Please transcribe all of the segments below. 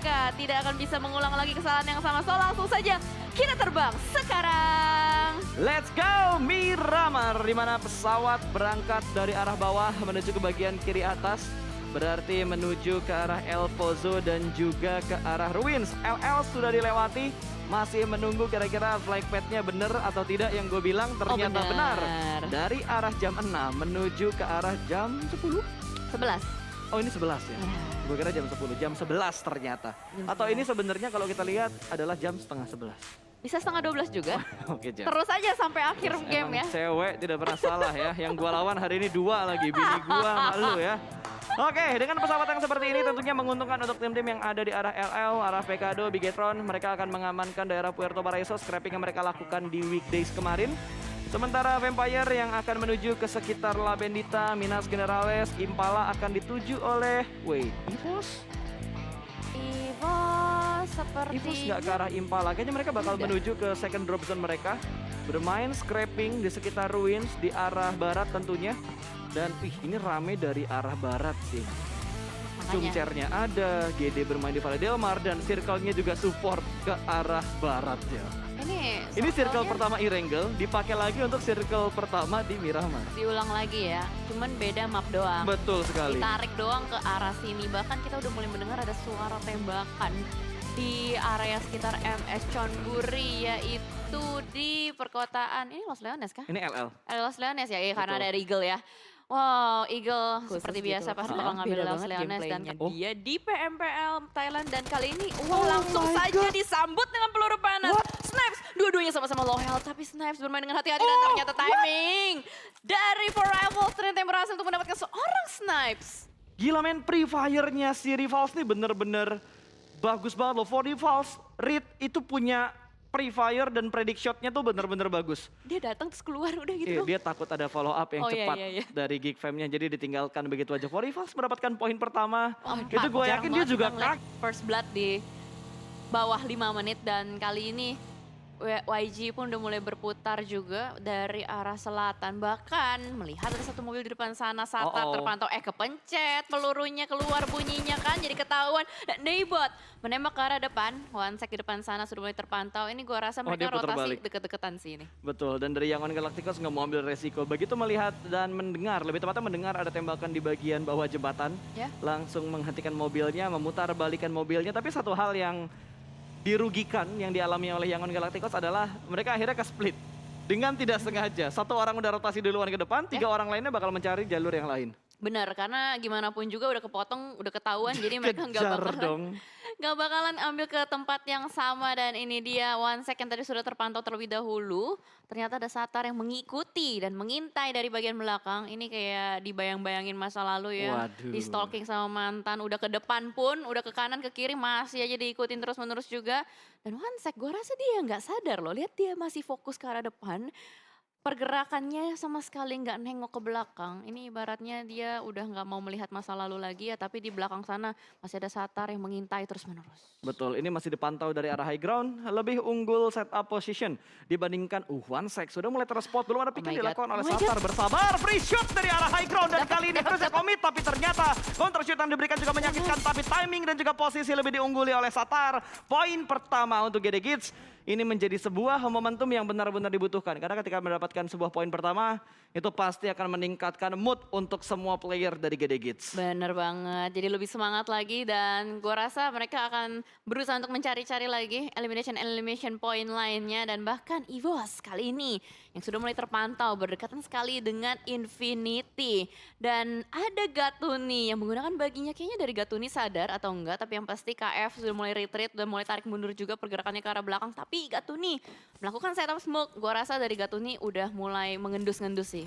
mereka tidak akan bisa mengulang lagi kesalahan yang sama. So langsung saja kita terbang sekarang. Let's go Miramar, di mana pesawat berangkat dari arah bawah menuju ke bagian kiri atas. Berarti menuju ke arah El Pozo dan juga ke arah Ruins. LL sudah dilewati, masih menunggu kira-kira flight path-nya bener atau tidak. Yang gue bilang ternyata benar. Dari arah jam 6 menuju ke arah jam 10? 11. Oh ini 11 ya? Gue kira jam 10, jam 11 ternyata. Atau ini sebenarnya kalau kita lihat adalah jam setengah 11. Bisa setengah 12 juga. Oke, Jam. Terus aja sampai akhir game Emang ya. cewek tidak pernah salah ya. Yang gua lawan hari ini 2 lagi, bini gua malu ya. Oke, dengan pesawat yang seperti ini tentunya menguntungkan untuk tim-tim yang ada di arah LL, arah Pekado, Bigetron. Mereka akan mengamankan daerah Puerto Paraíso, scrapping yang mereka lakukan di weekdays kemarin. Sementara Vampire yang akan menuju ke sekitar La Bendita, Minas Generales, Impala akan dituju oleh... Wait, EVOS? EVOS seperti... EVOS nggak ke arah Impala, kayaknya mereka bakal menuju ke second drop zone mereka. Bermain scrapping di sekitar Ruins, di arah barat tentunya. Dan ini rame dari arah barat sih. Cumcernya ada, GD bermain di Valle del Mar, dan circle-nya juga support ke arah barat ya. Ini circle pertama Erangel, dipakai lagi untuk circle pertama di Miramar. Diulang lagi ya, cuman beda map doang. Betul sekali. Ditarik doang ke arah sini, bahkan kita udah mulai mendengar ada suara tembakan di area sekitar MS Chonburi, yaitu di perkotaan, ini Los Leones kah? Ini LL. Los Leones ya, karena Betul. ada Eagle ya. Wow, Eagle Khusus seperti gitu. biasa pasti Ah, bakal ngambil beda Los banget Leones dan gameplaynya. dia di PMPL Thailand dan kali ini langsung saja disambut dengan peluru panas. Snipes, dua-duanya sama-sama low health tapi Snipes bermain dengan hati-hati dan ternyata timing dari For Rivals ternyata yang berhasil untuk mendapatkan seorang Snipes. Gila men, pre-fire-nya si Rivals nih bener-bener bagus banget loh. For Rivals, Reed itu punya pre-fire dan predict shot-nya tuh bener-bener bagus. Dia datang terus keluar udah gitu. Dia takut ada follow up yang Oh, iya, cepat iya, iya. dari Geek Fam-nya, jadi ditinggalkan begitu aja. For Rivals mendapatkan poin pertama. Itu gue Jarang yakin dia banget juga kita ngeliat First Blood di bawah 5 menit dan kali ini YG pun udah mulai berputar juga dari arah selatan. Bahkan melihat ada satu mobil di depan sana, Satar terpantau, kepencet, pelurunya keluar bunyinya kan, jadi ketahuan. Dan Daybot menembak ke arah depan, One Sec di depan sana sudah mulai terpantau. Ini gua rasa mereka dia putar rotasi balik. deket-deketan sih ini. Betul, dan dari Yangon Galacticos nggak mau ambil resiko. Begitu melihat dan mendengar, lebih tepatnya mendengar ada tembakan di bagian bawah jembatan. Ya. Langsung menghentikan mobilnya, memutar balikan mobilnya. Tapi satu hal yang dirugikan yang dialami oleh Yangon Galacticos adalah mereka akhirnya ke split. Dengan tidak sengaja, satu orang udah rotasi duluan ke depan, 3 orang lainnya bakal mencari jalur yang lain. Benar, karena gimana pun juga udah kepotong, udah ketahuan, jadi mereka nggak bakalan ambil ke tempat yang sama. Dan ini dia One Sec yang tadi sudah terpantau terlebih dahulu. Ternyata ada Satar yang mengikuti dan mengintai dari bagian belakang. Ini kayak dibayang-bayangin masa lalu ya. Waduh. Di stalking sama mantan, udah ke depan pun, udah ke kanan, ke kiri, masih aja diikutin terus-menerus juga. Dan One Sec gue rasa dia nggak sadar loh, lihat dia masih fokus ke arah depan. Pergerakannya sama sekali nggak nengok ke belakang. Ini ibaratnya dia udah nggak mau melihat masa lalu lagi ya, tapi di belakang sana masih ada Satar yang mengintai terus-menerus. Betul, ini masih dipantau dari arah high ground, lebih unggul setup position dibandingkan One Sec. Sudah mulai terspot, belum ada pick yang dilakukan oleh Satar. Bersabar, free shot dari arah high ground dan kali ini terus komit, tapi ternyata counter shoot yang diberikan juga menyakitkan, tapi timing dan juga posisi lebih diungguli oleh Satar. Poin pertama untuk GD Kids. Ini menjadi sebuah momentum yang benar-benar dibutuhkan. Karena ketika mendapatkan sebuah poin pertama, itu pasti akan meningkatkan mood untuk semua player dari GD Kids. Bener banget, jadi lebih semangat lagi dan gue rasa mereka akan berusaha untuk mencari-cari lagi elimination point lainnya. Dan bahkan EVOS kali ini yang sudah mulai terpantau berdekatan sekali dengan Infinity. Dan ada Gatuni yang menggunakan baginya, kayaknya dari Gatuni sadar atau enggak. Tapi yang pasti KF sudah mulai retreat, sudah mulai tarik mundur juga pergerakannya ke arah belakang. Tapi Gatuni melakukan setup smoke, gue rasa dari Gatuni udah mulai mengendus-ngendus sih.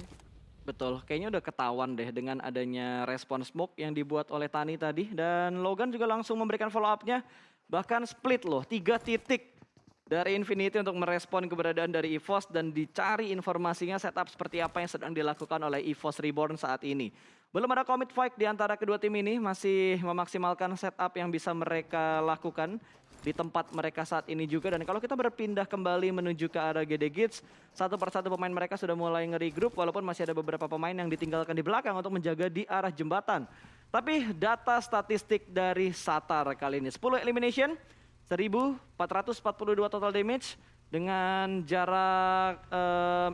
Betul, kayaknya udah ketahuan deh dengan adanya respon smoke yang dibuat oleh Tani tadi. Dan Logan juga langsung memberikan follow up-nya. Bahkan split loh, 3 titik dari Infinity untuk merespon keberadaan dari EVOS. Dan dicari informasinya setup seperti apa yang sedang dilakukan oleh EVOS Reborn saat ini. Belum ada commit fight di antara kedua tim ini, masih memaksimalkan setup yang bisa mereka lakukan di tempat mereka saat ini juga. Dan kalau kita berpindah kembali menuju ke arah GD Kids, satu persatu pemain mereka sudah mulai nge-regroup walaupun masih ada beberapa pemain yang ditinggalkan di belakang untuk menjaga di arah jembatan. Tapi data statistik dari Satar kali ini 10 elimination, 1442 total damage dengan jarak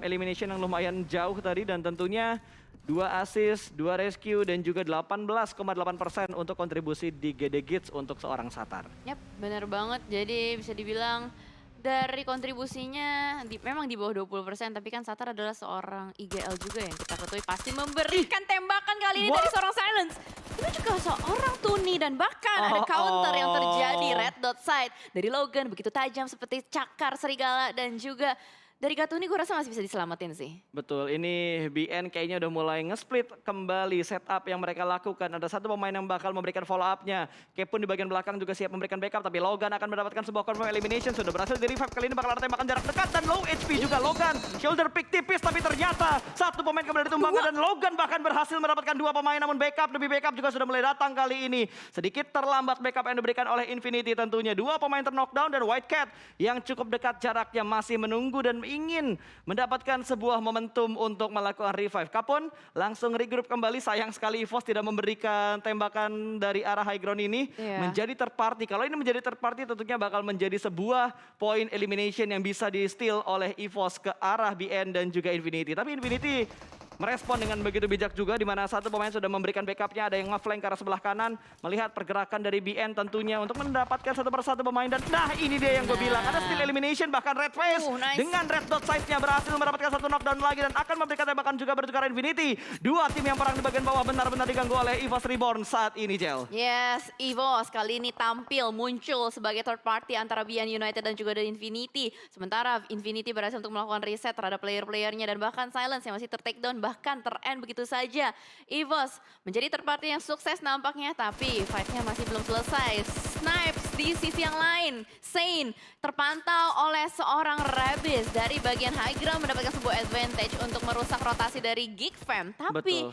elimination yang lumayan jauh tadi dan tentunya 2 assist, 2 rescue dan juga 18,8% untuk kontribusi di GD Gits untuk seorang Satar. Yap, bener banget. Jadi bisa dibilang dari kontribusinya memang di bawah 20%, tapi kan Satar adalah seorang IGL juga yang kita ketahui pasti memberikan tembakan kali ini dari seorang Silence. Itu juga seorang Tuni dan bahkan ada counter yang terjadi red dot sight dari Logan begitu tajam seperti cakar serigala dan juga dari Gatuni gue rasa masih bisa diselamatin sih. Betul, ini BN kayaknya udah mulai nge-split kembali setup yang mereka lakukan. Ada satu pemain yang bakal memberikan follow up-nya. Kepun di bagian belakang juga siap memberikan backup, tapi Logan akan mendapatkan sebuah confirm elimination. Sudah berhasil di revive, kali ini bakal ada tembakan jarak dekat dan low HP juga Logan. Shoulder pick tipis, tapi ternyata satu pemain kembali ditumbangkan dan Logan bahkan berhasil mendapatkan 2 pemain. Namun backup demi backup juga sudah mulai datang kali ini. Sedikit terlambat backup yang diberikan oleh Infinity tentunya. 2 pemain ter-knockdown dan White Cat yang cukup dekat jaraknya masih menunggu dan ingin mendapatkan sebuah momentum untuk melakukan revive. Kapun langsung regroup kembali. Sayang sekali EVOS tidak memberikan tembakan dari arah high ground ini menjadi third party. Kalau ini menjadi third party tentunya bakal menjadi sebuah point elimination yang bisa di-steal oleh EVOS ke arah BN dan juga Infinity. Tapi Infinity merespon dengan begitu bijak juga di mana satu pemain sudah memberikan backupnya, ada yang nge-flank ke arah sebelah kanan, melihat pergerakan dari BN tentunya untuk mendapatkan satu persatu pemain dan nah ini dia yang gue bilang, ada steal elimination bahkan Red Face dengan red dot sight-nya berhasil mendapatkan satu knockdown lagi dan akan memberikan tembakan juga bertukar Infinity. 2 tim yang perang di bagian bawah benar-benar diganggu oleh EVOS Reborn saat ini, Jel. Yes, EVOS kali ini tampil muncul sebagai third party antara BN United dan juga dari Infinity. Sementara Infinity berhasil untuk melakukan reset terhadap player-playernya dan bahkan Silence yang masih ter-takedown bahkan ter-end begitu saja. EVOS menjadi third party yang sukses nampaknya, tapi fight-nya masih belum selesai. Snipes di sisi yang lain, Sane terpantau oleh seorang Rabis dari bagian high ground mendapatkan sebuah advantage untuk merusak rotasi dari Geekfam. Tapi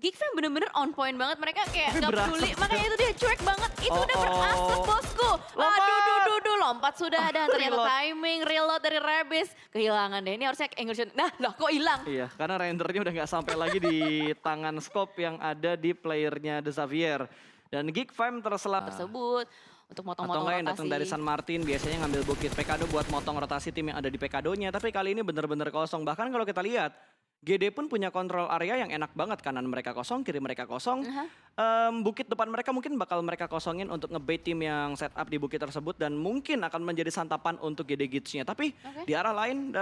Geekfam bener-bener on point banget, mereka kayak gak peduli, makanya itu dia cuek banget, itu udah berasap bosku. Aduh, lompat sudah ada, ternyata timing, reload dari Rabis, kehilangan deh, ini harusnya English, nah loh kok hilang? Iya, karena rendernya udah gak sampai lagi di tangan scope yang ada di playernya The Xavier. Dan Geekfam tersebut untuk motong-motong rotasi. Datang dari San Martin biasanya ngambil bukit Pekado buat motong rotasi tim yang ada di Pekadonya, tapi kali ini bener-bener kosong. Bahkan kalau kita lihat GD pun punya kontrol area yang enak banget, kanan mereka kosong, kiri mereka kosong. Bukit depan mereka mungkin bakal mereka kosongin untuk ngebait tim yang setup di bukit tersebut dan mungkin akan menjadi santapan untuk GD Gits-nya. Tapi di arah lain,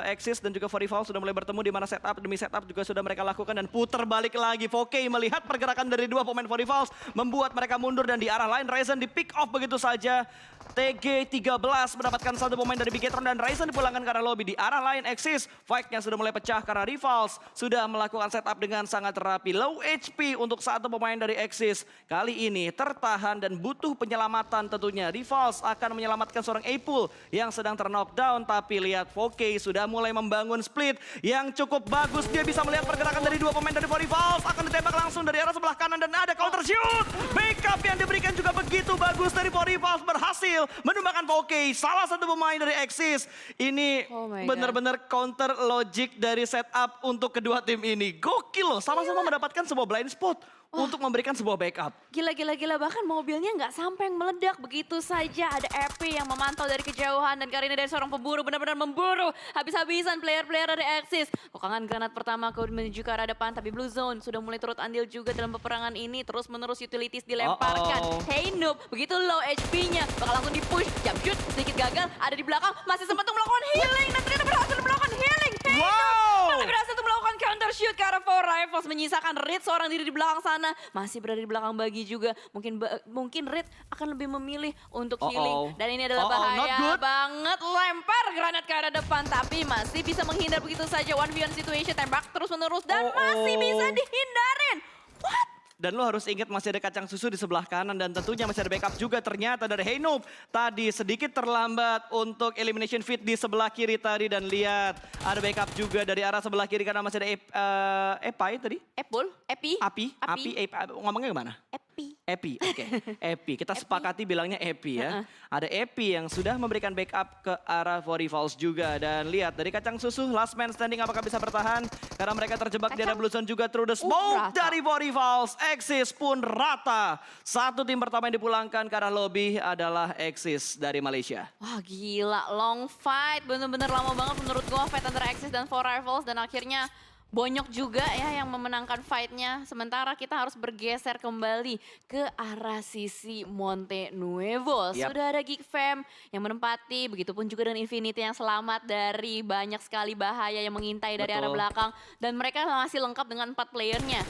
Axis dan juga Forifal sudah mulai bertemu di mana setup demi setup juga sudah mereka lakukan dan putar balik lagi. Voke melihat pergerakan dari 2 pemain Forifal membuat mereka mundur dan di arah lain Ryzen di pick off begitu saja. TG13 mendapatkan satu pemain dari Bigetron dan Ryzen dipulangkan ke arah lobby. Di arah lain Axis, fight-nya sudah mulai pecah karena Rivals sudah melakukan setup dengan sangat rapi. Low HP untuk satu pemain dari Axis. Kali ini tertahan dan butuh penyelamatan tentunya. Rivals akan menyelamatkan seorang Apul yang sedang ter-knockdown. Tapi lihat Voke sudah mulai membangun split yang cukup bagus. Dia bisa melihat pergerakan dari 2 pemain dari Rivals. Akan ditembak langsung dari arah sebelah kanan dan ada counter shoot. Backup yang diberikan juga begitu bagus dari Rivals, berhasil menumbangkan Voke, salah satu pemain dari Axis. Ini benar-benar counter logic dari setup untuk kedua tim ini. Gokil loh, sama-sama mendapatkan sebuah blind spot untuk memberikan sebuah backup. Gila, bahkan mobilnya nggak sampai meledak begitu saja. Ada EP yang memantau dari kejauhan dan kali ini dari seorang pemburu benar-benar memburu habis-habisan player-player dari Axis. Kokangan granat pertama menuju ke arah depan, tapi Blue Zone sudah mulai turut andil juga dalam peperangan ini. Terus menerus utilities dilemparkan. Hey Noob, begitu low HP-nya, bakal langsung di-push, jump shoot, sedikit gagal, ada di belakang, masih sempat untuk melakukan healing dan ternyata berhasil melakukan healing. Hey Noob, berhasil untuk melakukan counter shoot ke arah Four Rifles, menyisakan Reed seorang diri di belakang sana, masih berada di belakang Bagi juga. Mungkin Reed akan lebih memilih untuk healing. Dan ini adalah bahaya banget, lempar granat ke arah depan, tapi masih bisa menghindar begitu saja. 1v1 situation, tembak terus menerus dan masih bisa dihindarin. What? Dan lo harus ingat masih ada kacang susu di sebelah kanan dan tentunya masih ada backup juga ternyata dari Hey Noob. Tadi sedikit terlambat untuk elimination feed di sebelah kiri tadi dan lihat ada backup juga dari arah sebelah kiri karena masih ada Epai tadi. Epul? Epi? Api, ngomongnya gimana? Epi. Epi, oke. Epi, kita sepakati bilangnya Epi ya. Ada Epi yang sudah memberikan backup ke arah Forty-Falls juga. Dan lihat dari kacang susu, last man standing apakah bisa bertahan? Karena mereka terjebak di area blue zone juga through the smoke rata. dari Forty-Falls. Exis pun rata. Satu tim pertama yang dipulangkan ke arah lobby adalah Exis dari Malaysia. Wah gila, long fight. Bener-bener lama banget menurut gua fight antara Axis dan Four Rivals. Dan akhirnya Bonyok juga ya yang memenangkan fightnya. Sementara kita harus bergeser kembali ke arah sisi Monte Nuevo. Yap. Sudah ada Geek Fam yang menempati, begitupun juga dengan Infinity yang selamat dari banyak sekali bahaya yang mengintai dari arah Betul. belakang. Dan mereka masih lengkap dengan 4 playernya.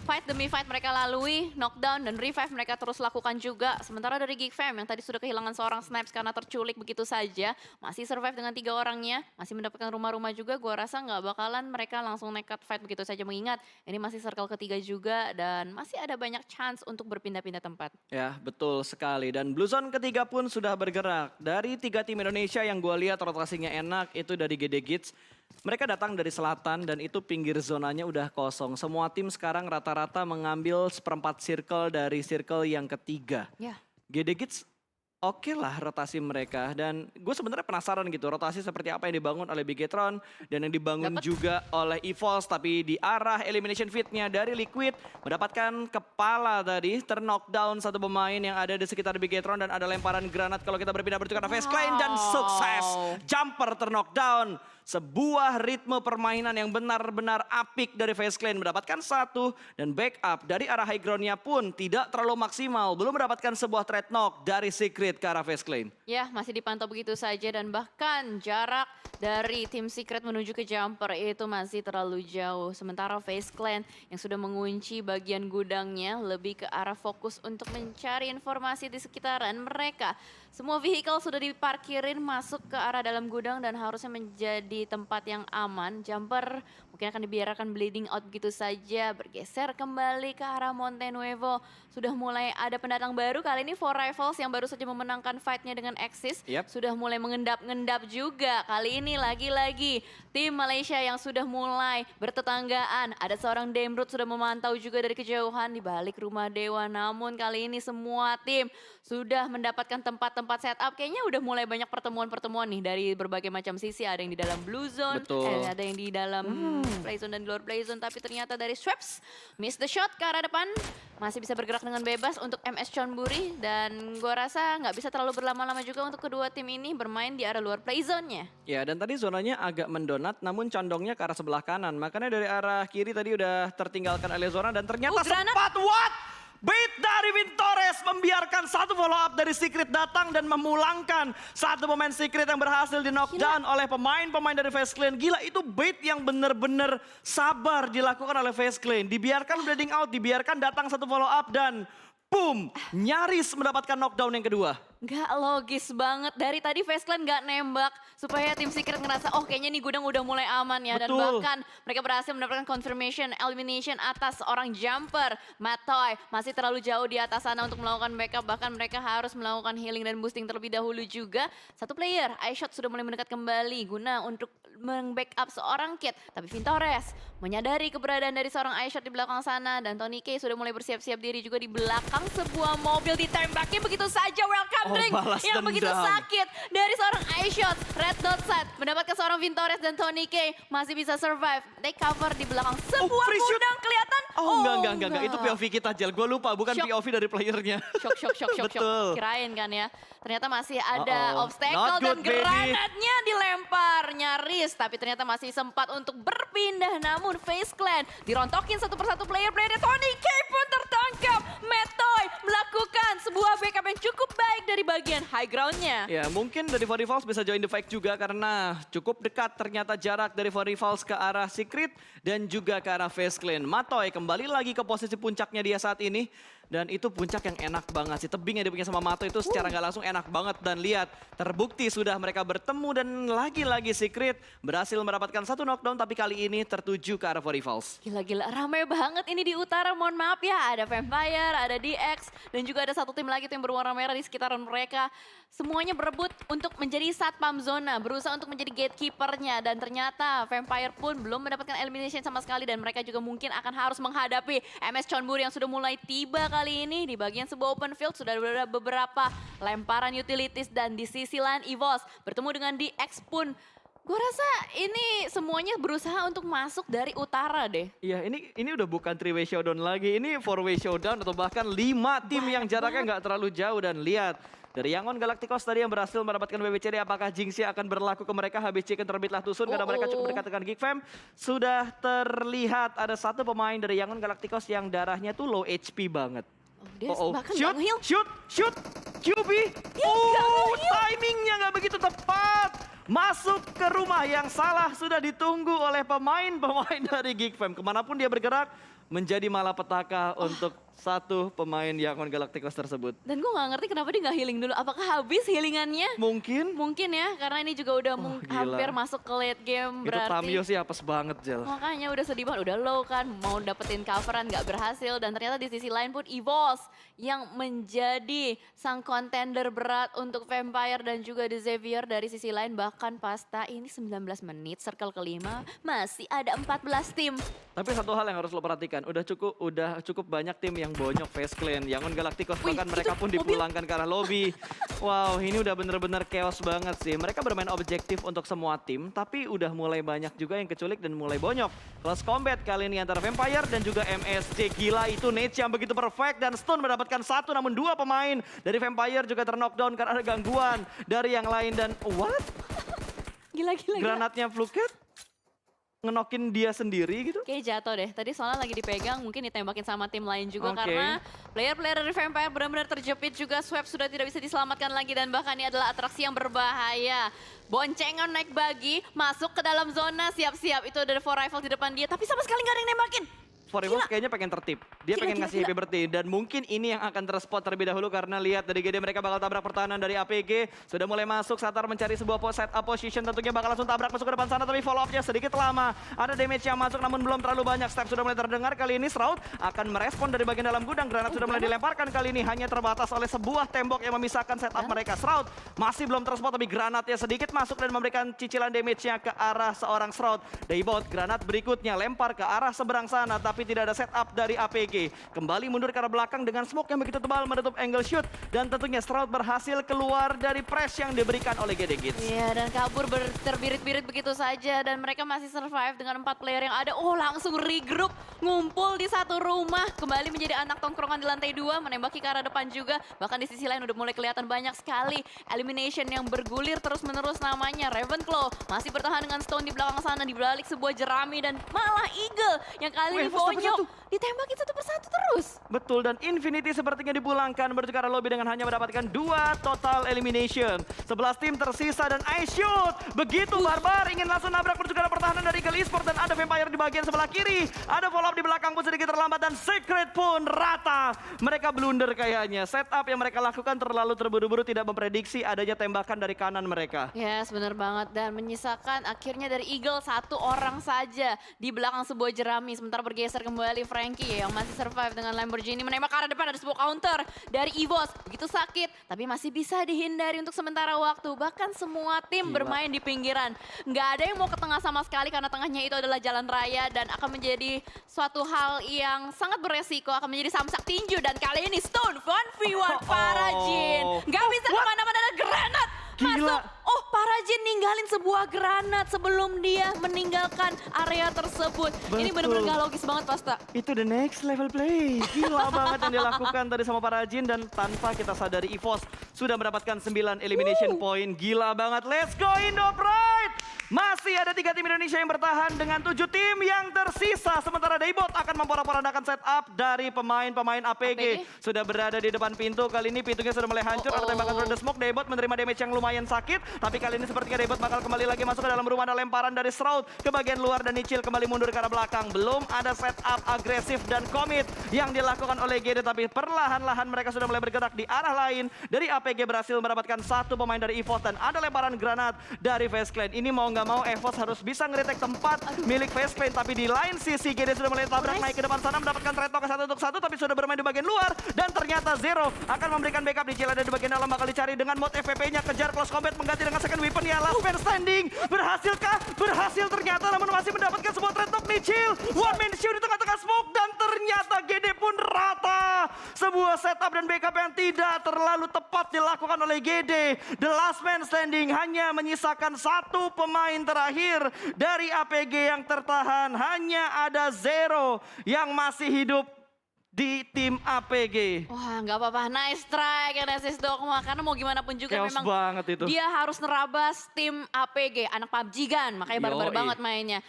Fight demi fight mereka lalui, knockdown dan revive mereka terus lakukan juga. Sementara dari Geek Fam yang tadi sudah kehilangan seorang Snipes karena terculik begitu saja, masih survive dengan 3 orangnya, masih mendapatkan rumah-rumah juga. Gua rasa nggak bakalan mereka langsung nekat fight begitu saja, mengingat ini masih circle ketiga juga dan masih ada banyak chance untuk berpindah-pindah tempat. Ya, betul sekali. Dan Blue Zone ketiga pun sudah bergerak. Dari 3 tim Indonesia yang gue lihat rotasinya enak, itu dari GD Kids. Mereka datang dari selatan dan itu pinggir zonanya udah kosong. Semua tim sekarang rata-rata mengambil seperempat circle dari circle yang ketiga. Ya. GD Kids oke lah rotasi mereka. Dan gue sebenarnya penasaran gitu rotasi seperti apa yang dibangun oleh Bigetron. Dan yang dibangun Dapet. juga oleh EVOS. Tapi di arah elimination fitnya dari Liquid mendapatkan kepala tadi. Terknockdown satu pemain yang ada di sekitar Bigetron. Dan ada lemparan granat kalau kita berpindah bertukar ke Face Clan. Dan sukses jumper terknockdown. Sebuah ritme permainan yang benar-benar apik dari Face Clan. Mendapatkan 1 dan backup dari arah high groundnya pun tidak terlalu maksimal. Belum mendapatkan sebuah trade knock dari Secret ke arah Face Clan. Ya, masih dipantau begitu saja dan bahkan jarak dari tim Secret menuju ke jumper itu masih terlalu jauh. Sementara Face Clan yang sudah mengunci bagian gudangnya lebih ke arah fokus untuk mencari informasi di sekitaran mereka. Semua vehicle sudah diparkirin masuk ke arah dalam gudang dan harusnya menjadi tempat yang aman. Jumper mungkin akan dibiarkan bleeding out begitu saja. Bergeser kembali ke arah Monte Nuevo. Sudah mulai ada pendatang baru, kali ini Four Rivals yang baru saja memenangkan fightnya dengan Axis. Yep. Sudah mulai mengendap-ngendap juga. Kali ini lagi-lagi tim Malaysia yang sudah mulai bertetanggaan. Ada seorang Demrut sudah memantau juga dari kejauhan di balik rumah Dewa. Namun kali ini semua tim sudah mendapatkan tempat-tempat setup. Kayaknya udah mulai banyak pertemuan-pertemuan nih dari berbagai macam sisi. Ada yang di dalam Blue Zone, Betul. ada yang di dalam Play Zone dan di luar Play Zone. Tapi ternyata dari Swaps miss the shot ke arah depan. Masih bisa bergerak dengan bebas untuk MS Chonburi. Dan gue rasa nggak bisa terlalu berlama-lama juga untuk kedua tim ini bermain di arah luar Play Zone-nya. Ya, dan tadi zonanya agak mendonat namun condongnya ke arah sebelah kanan. Makanya dari arah kiri tadi udah tertinggalkan oleh zona dan ternyata Granat. sempat Bait dari Vintores membiarkan satu follow up dari Secret datang dan memulangkan satu pemain Secret yang berhasil di knockdown oleh pemain-pemain dari Face Clan. Gila, itu bait yang benar-benar sabar dilakukan oleh Face Clan. Dibiarkan bleeding out, dibiarkan datang satu follow up dan boom, nyaris mendapatkan knockdown yang kedua. Gak logis banget. Dari tadi Face Clan gak nembak supaya tim Secret ngerasa oh kayaknya nih gudang udah mulai aman ya. Dan Betul. bahkan mereka berhasil mendapatkan confirmation elimination atas seorang jumper. Matoy masih terlalu jauh di atas sana untuk melakukan backup. Bahkan mereka harus melakukan healing dan boosting terlebih dahulu juga. Satu player, iShot sudah mulai mendekat kembali guna untuk meng-backup seorang Kid. Tapi Vintores menyadari keberadaan dari seorang iShot di belakang sana. Dan Tony K sudah mulai bersiap-siap diri juga di belakang sebuah mobil ditembaki begitu saja. Welcome drink balas yang dendam. begitu sakit dari seorang iShot. Red Dot Set mendapatkan seorang Vintores dan Tony K masih bisa survive. Take cover di belakang sebuah free shoot. gudang kelihatan. Oh, enggak. Itu POV kita, Jel. Gue lupa, bukan Shock. POV dari playernya. Shock. Betul. Kirain kan ya. Ternyata masih ada Uh-oh. obstacle Not dan good, baby. granatnya dilempar nyaris. Tapi ternyata masih sempat untuk berpindah. Namun Face Clan dirontokin satu persatu player-playernya. Tony K pun tertangkap. Metoy melakukan sebuah backup yang cukup baik dari bagian high ground-nya. Ya, mungkin dari Forty-Falls bisa join the fight juga karena cukup dekat ternyata jarak dari Forty-Falls ke arah Secret dan juga ke arah Face Clan. Matoy kembali lagi ke posisi puncaknya dia saat ini. Dan itu puncak yang enak banget sih. Tebing yang dibikin sama Mato itu secara nggak langsung enak banget. Dan lihat, terbukti sudah mereka bertemu dan lagi-lagi Secret berhasil mendapatkan satu knockdown. Tapi kali ini tertuju ke arah Forty-Falls. Gila, ramai banget ini di utara, mohon maaf ya. Ada Vampire, ada DX, dan juga ada satu tim lagi yang berwarna merah di sekitaran mereka. Semuanya berebut untuk menjadi satpam zona, berusaha untuk menjadi gatekeepernya. Dan ternyata Vampire pun belum mendapatkan elimination sama sekali. Dan mereka juga mungkin akan harus menghadapi MS Chonburi yang sudah mulai tiba kali ini di bagian sebuah open field sudah ada beberapa lemparan utilities dan di sisi lain EVOS bertemu dengan DX pun. Gue rasa ini semuanya berusaha untuk masuk dari utara deh. Iya, ini udah bukan 3-way showdown lagi, ini 4-way showdown atau bahkan 5 tim yang jaraknya nggak terlalu jauh. Dan lihat, dari Yangon Galacticos tadi yang berhasil mendapatkan WWCD, apakah Jinxie akan berlaku ke mereka? HBC akan terbitlah tusun karena mereka cukup dekat dengan Geekfam. Sudah terlihat ada satu pemain dari Yangon Galacticos yang darahnya tuh low HP banget. Dia bahkan shoot, nggak nge-heal. shoot, QB. Timingnya nggak begitu tepat. Masuk ke rumah yang salah sudah ditunggu oleh pemain-pemain dari Geekfam. Kemanapun dia bergerak, menjadi malapetaka untuk satu pemain Yangon Galacticos tersebut. Dan gue gak ngerti kenapa dia gak healing dulu. Apakah habis healingannya? Mungkin. Mungkin ya, karena ini juga udah hampir masuk ke late game. Itu Tamio sih apes banget, Jel. Makanya udah sedih banget, udah low kan, mau dapetin coveran gak berhasil. Dan ternyata di sisi lain pun EVOS yang menjadi sang contender berat untuk Vampire dan juga The Xavier dari sisi lain. Bahkan Pasta ini 19 menit, circle kelima, masih ada 14 tim. Tapi satu hal yang harus lo perhatikan, udah cukup banyak tim yang bonyok face clan. Yangon Galacticos bahkan mereka pun dipulangkan ke arah lobby. Wow, ini udah bener-bener chaos banget sih. Mereka bermain objektif untuk semua tim, tapi udah mulai banyak juga yang keculik dan mulai bonyok. Close combat kali ini antara Vampire dan juga MSC. Gila itu nades yang begitu perfect dan Stun mendapatkan satu namun dua pemain dari Vampire juga terknockdown karena ada gangguan dari yang lain. Dan what? Gila. Granatnya Fluket ngenokin dia sendiri gitu. Kayak jatuh deh. Tadi soalnya lagi dipegang, mungkin ditembakin sama tim lain juga. Oke. Karena player-player dari Vampire benar-benar terjepit juga. Swap sudah tidak bisa diselamatkan lagi dan bahkan ini adalah atraksi yang berbahaya. Boncengan naik bagi, masuk ke dalam zona, siap-siap. Itu ada 4 rifle di depan dia, tapi sama sekali nggak ada yang nembakin. Forevos kayaknya pengen tertib. Dia pengen ngasih happy birthday. Dan mungkin ini yang akan terspot terlebih dahulu karena lihat dari GD mereka bakal tabrak pertahanan dari APG. Sudah mulai masuk, Satar mencari sebuah set up position. Tentunya bakal langsung tabrak masuk ke depan sana tapi follow up-nya sedikit lama. Ada damage yang masuk namun belum terlalu banyak. Step sudah mulai terdengar kali ini. Shroud akan merespon dari bagian dalam gudang. Granat sudah mulai dilemparkan kali ini. Hanya terbatas oleh sebuah tembok yang memisahkan setup mereka. Shroud masih belum terspot tapi granatnya sedikit masuk dan memberikan cicilan damage-nya ke arah seorang Shroud. Daybot granat berikutnya lempar ke arah seberang sana tapi tidak ada setup dari APG. Kembali mundur ke arah belakang dengan smoke yang begitu tebal menutup angle shoot. Dan tentunya Shroud berhasil keluar dari press yang diberikan oleh GD Kids. Iya, dan kabur terbirit-birit begitu saja. Dan mereka masih survive dengan 4 player yang ada. Oh, langsung regroup, ngumpul di satu rumah. Kembali menjadi anak tongkrongan di lantai 2, menembaki ke arah depan juga. Bahkan di sisi lain udah mulai kelihatan banyak sekali elimination yang bergulir terus-menerus namanya. Ravenclaw masih bertahan dengan Stone di belakang sana, di balik sebuah jerami. Dan malah Eagle yang kali ini bonyok. Ditembakin satu persatu terus. Betul, dan Infinity sepertinya dipulangkan menuju ke arah lobby dengan hanya mendapatkan 2 total elimination. 11 tim tersisa dan Ice Shoot. Begitu barbar, ingin langsung nabrak menuju ke arah pertahanan dari Eagle Esports. Dan ada Vampire di bagian sebelah kiri. Ada follow up di belakang pun sedikit terlambat dan Secret pun rata. Mereka blunder kayaknya. Setup yang mereka lakukan terlalu terburu-buru, tidak memprediksi adanya tembakan dari kanan mereka. Yes, benar banget. Dan menyisakan akhirnya dari Eagle 1 orang saja di belakang sebuah jerami. Sementara bergeser kembali Frankie yang masih survive dengan Lamborghini menembak ke arah depan. Ada sebuah counter dari EVOS. Begitu sakit, tapi masih bisa dihindari untuk sementara waktu. Bahkan semua tim bermain di pinggiran. Nggak ada yang mau ke tengah sama sekali karena tengahnya itu adalah jalan raya. Dan akan menjadi suatu hal yang sangat beresiko. Akan menjadi samsak tinju. Dan kali ini Stone 1v1 Parajin. Nggak bisa kemana-mana, ada granat. Gila. Masuk. Oh, Parajin ninggalin sebuah granat sebelum dia meninggalkan area tersebut. Ini benar-benar gak logis banget, Pasta. Itu the next level play. Gila banget yang dilakukan tadi sama Parajin. Dan tanpa kita sadari EVOS sudah mendapatkan 9 elimination point. Gila banget. Let's go Indo Pride. Masih ada 3 tim Indonesia yang bertahan dengan 7 tim yang tersisa. Sementara Daybot akan memporak-porandakan setup dari pemain-pemain APG. Sudah berada di depan pintu. Kali ini pintunya sudah mulai hancur. Ada tembakan from the smoke. Daybot menerima damage yang lumayan sakit. Tapi kali ini sepertinya Daybot bakal kembali lagi masuk ke dalam rumah. Ada lemparan dari Shroud ke bagian luar dan Nichil kembali mundur ke arah belakang. Belum ada setup agresif dan commit yang dilakukan oleh GD. Tapi perlahan-lahan mereka sudah mulai bergerak di arah lain. Dari APG berhasil mendapatkan 1 pemain dari EVOS. Dan ada lemparan granat dari Face Clan. Ini mau nggak mau EVOS harus bisa ngeretek tempat milik Face Clan. Tapi di lain sisi GD sudah mulai tabrak naik ke depan sana. Mendapatkan trade talk 1 untuk 1. Tapi sudah bermain di bagian luar. Dan ternyata Zero akan memberikan backup. Nichil ada di bagian dalam bakal dicari dengan mode FPP-nya. Kejar close combat mengganti dengan second weapon ya. Last man standing. Berhasilkah? Berhasil ternyata namun masih mendapatkan sebuah trade talk Nichil. One man shoot di tengah-tengah smoke dan ternyata GD pun rata. Sebuah setup dan backup yang tidak terlalu tepat dilakukan oleh GD. The last man standing hanya menyisakan satu pemain terakhir dari APG yang tertahan. Hanya ada Zero yang masih hidup di tim APG. Wah, nggak apa-apa. Nice try Genesis Dogma. Karena mau gimana pun juga Chaos memang banget itu. dia harus nerabas tim APG. Anak PUBG kan, makanya barbar Yoi. banget mainnya.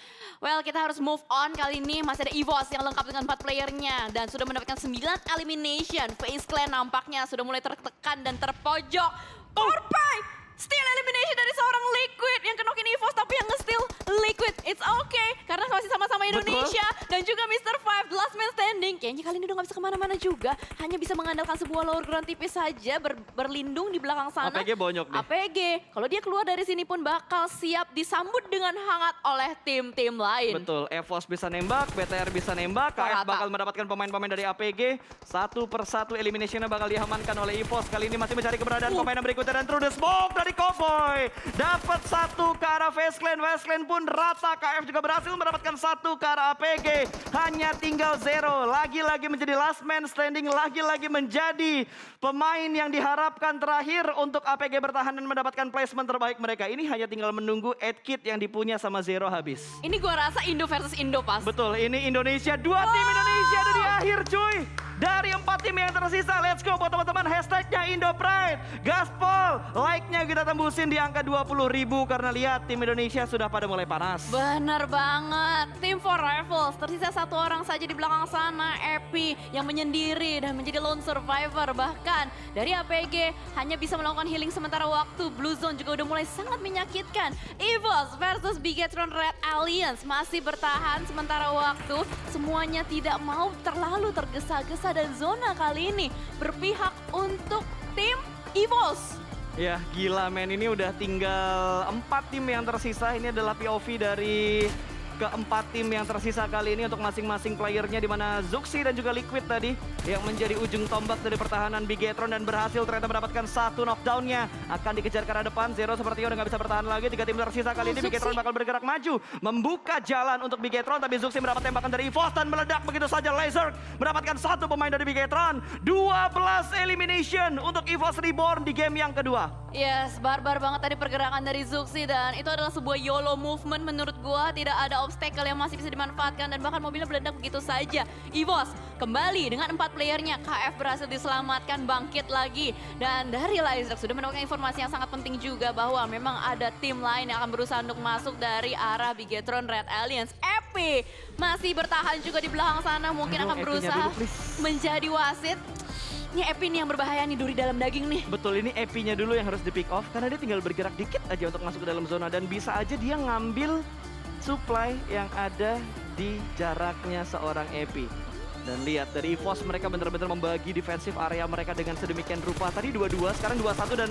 Well, kita harus move on kali ini. Masih ada EVOS yang lengkap dengan 4 playernya. Dan sudah mendapatkan 9 elimination. FaZe Clan nampaknya sudah mulai tertekan dan terpojok. Orpai! Steal elimination dari seorang Liquid yang kenokin EVOS tapi yang nge-steal Liquid. It's okay karena masih sama-sama Indonesia. Dan juga Mr. Five, the last man standing. Kayaknya kali ini udah gak bisa kemana-mana juga. Hanya bisa mengandalkan sebuah lower ground tipis saja berlindung di belakang sana. APG bonyok nih. APG, kalau dia keluar dari sini pun bakal siap disambut dengan hangat oleh tim-tim lain. Betul, EVOS bisa nembak, BTR bisa nembak, KF Rata. bakal mendapatkan pemain-pemain dari APG. Satu persatu eliminationnya bakal diamankan oleh EVOS. Kali ini masih mencari keberadaan pemain yang berikutnya dan through the smoke dari Cowboy. Dapat satu ke arah FaZe Clan. FaZe Clan pun rata, KF juga berhasil mendapatkan satu ke arah APG. Hanya tinggal Zero, lagi-lagi menjadi last man standing, lagi-lagi menjadi pemain yang diharapkan terakhir untuk APG bertahan dan mendapatkan placement terbaik mereka. Ini hanya tinggal menunggu 8 kit yang dipunya sama Zero habis. Ini gua rasa Indo versus Indo pas. Betul, ini Indonesia. Dua tim Indonesia ada di akhir cuy. Dari 4 tim yang tersisa, let's go buat teman-teman. Hashtagnya Indo Pride. Gaspol, like-nya kita tembusin di angka 20.000 karena lihat tim Indonesia sudah pada mulai panas. Bener banget, tim For Rivals tersisa satu orang saja di belakang sana, Epi yang menyendiri dan menjadi lone survivor. Bahkan dari APG hanya bisa melakukan healing sementara waktu. Blue Zone juga udah mulai sangat menyakitkan. EVOS versus Bigetron Red Alliance masih bertahan sementara waktu. Semuanya tidak mau terlalu tergesa-gesa dan zona kali ini berpihak untuk tim EVOS. Ya gila men, ini udah tinggal 4 tim yang tersisa. Ini adalah POV dari keempat tim yang tersisa kali ini untuk masing-masing playernya, di mana Zuxi dan juga Liquid tadi yang menjadi ujung tombak dari pertahanan Bigetron dan berhasil ternyata mendapatkan satu knockdownnya. Akan dikejar ke arah depan, Zero sepertinya udah nggak bisa bertahan lagi. 3 tim tersisa kali ini, Bigetron bakal bergerak maju membuka jalan untuk Bigetron, tapi Zuxi mendapat tembakan dari EVOS dan meledak begitu saja. Laser mendapatkan satu pemain dari Bigetron. 12 elimination untuk EVOS Reborn di game yang kedua. Yes, barbar banget tadi pergerakan dari Zuxi dan itu adalah sebuah YOLO movement menurut gua. Tidak ada obstacle yang masih bisa dimanfaatkan dan bahkan mobilnya meledak begitu saja. EVOS kembali dengan 4 playernya. KF berhasil diselamatkan, bangkit lagi. Dan dari Lizard sudah mendapatkan informasi yang sangat penting juga bahwa memang ada tim lain yang akan berusaha untuk masuk dari arah Bigetron Red Alliance. Epi masih bertahan juga di belakang sana, mungkin Aduh, akan Epinya berusaha dulu, please. menjadi wasit. Ini Epi nih yang berbahaya nih, duri dalam daging nih. Betul, ini Epinya dulu yang harus di pick off karena dia tinggal bergerak dikit aja untuk masuk ke dalam zona dan bisa aja dia ngambil supply yang ada di jaraknya seorang Epi. Dan lihat dari EVOS mereka benar-benar membagi defensif area mereka dengan sedemikian rupa. Tadi 2-2, sekarang 2-1 dan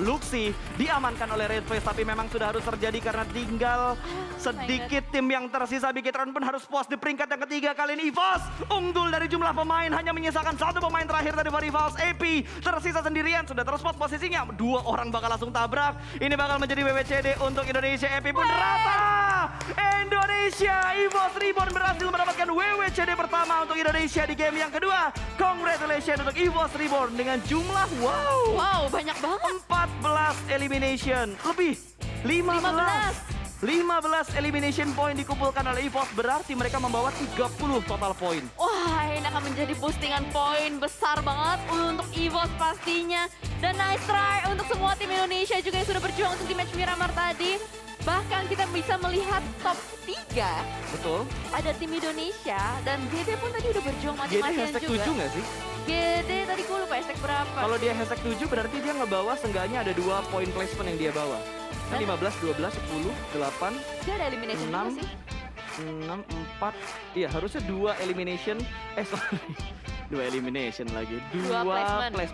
Luxi diamankan oleh Red Face. Tapi memang sudah harus terjadi karena tinggal sedikit tim yang tersisa. Bigetron pun harus puas di peringkat yang ketiga. Kali ini EVOS unggul dari jumlah pemain, hanya menyisakan satu pemain terakhir dari Rivals. AP tersisa sendirian, sudah terspot posisinya. 2 orang bakal langsung tabrak. Ini bakal menjadi WWCD untuk Indonesia. AP pun rata. Indonesia, EVOS Reborn berhasil mendapatkan WWCD pertama untuk Indonesia di game yang kedua. Congratulations untuk EVOS Reborn dengan jumlah Wow, banyak banget. 14 elimination. Lebih 15 elimination point dikumpulkan oleh EVOS, berarti mereka membawa 30 total poin. Wah, ini akan menjadi boostingan poin besar banget untuk EVOS pastinya. Dan nice try untuk semua tim Indonesia juga yang sudah berjuang untuk di match Miramar tadi. Bahkan kita bisa melihat top 3. Betul. Ada tim Indonesia dan GD pun tadi udah berjuang Jadi mati-matian hashtag juga. 7 nggak sih? GD tadi gue lupa hashtag berapa. Kalau dia hashtag 7 berarti dia ngebawa seenggaknya ada 2 point placement yang dia bawa. Kan 15, 12, 10, 8, Dia ada elimination juga 6, sih. 6, 4. Iya harusnya 2 elimination. Sorry. 2 elimination lagi. 2 placement. placement.